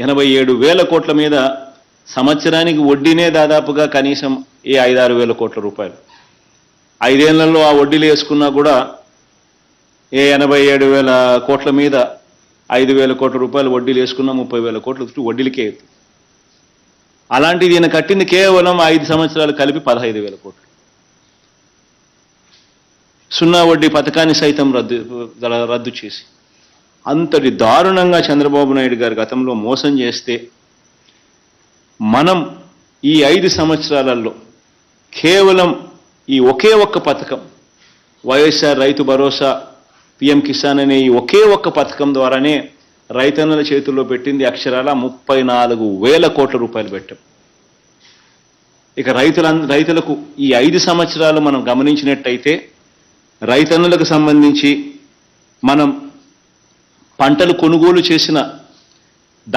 87,000 కోట్ల మీద సంవత్సరానికి వడ్డీనే దాదాపుగా కనీసం 5-6 వేల కోట్ల రూపాయలు. 5 ఏళ్లలో ఆ వడ్డీలు వేసుకున్నా కూడా 87,000 కోట్ల మీద 5,000 కోట్ల రూపాయలు వడ్డీలు వేసుకున్నా 30,000 కోట్ల చుట్టూ వడ్డీలకే. అలాంటిది ఈయన కట్టింది కేవలం 5 సంవత్సరాలు కలిపి 15,000 కోట్లు. సున్నా వడ్డీ పథకాన్ని సైతం రద్దు చేసి అంతటి దారుణంగా చంద్రబాబు నాయుడు గారు గతంలో మోసం చేస్తే మనం ఈ 5 సంవత్సరాలలో కేవలం ఈ ఒకే ఒక్క పథకం వైఎస్ఆర్ రైతు భరోసా పిఎం కిసాన్ అనే ఈ ఒకే ఒక్క పథకం ద్వారానే రైతన్నల చేతుల్లో పెట్టింది అక్షరాల 34,000 కోట్ల రూపాయలు పెట్టాం. ఇక రైతులకు ఈ 5 సంవత్సరాలు మనం గమనించినట్టయితే రైతన్నలకు సంబంధించి మనం పంటలు కొనుగోలు చేసిన